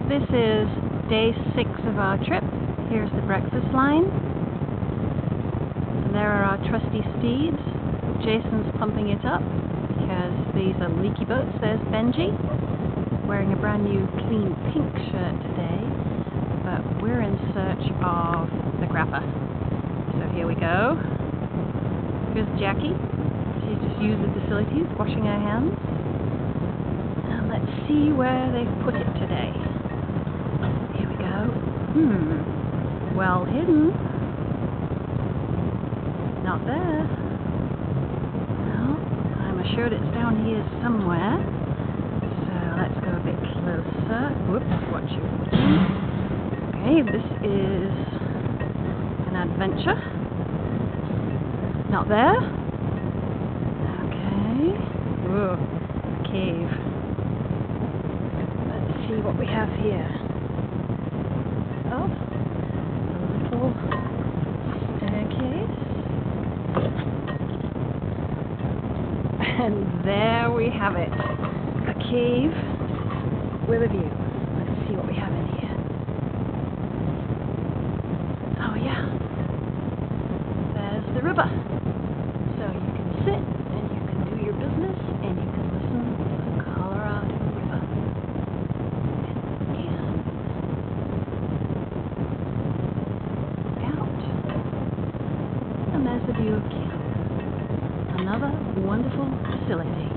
This is day 6 of our trip. Here's the breakfast line. And there are our trusty steeds. Jason's pumping it up because these are leaky boats. There's Benji, wearing a brand new clean pink shirt today. But we're in search of the grappa. So here we go. Here's Jackie. She's just used the facilities, washing her hands. And let's see where they've put it today. Here we go. Well hidden. Not there. Well, I'm assured it's down here somewhere. So let's go a bit closer. Whoops, watch your footing. Okay, this is an adventure. Not there. Okay. Whoa, a cave. Let's see what we have here. Oh, a little staircase. And there we have it. A cave with a view. Let's see what we have in here. Oh yeah. There's the river. So you can sit and you can do your business and you can listen to the Colorado River. And out. And there's the view of camp. Another wonderful facility.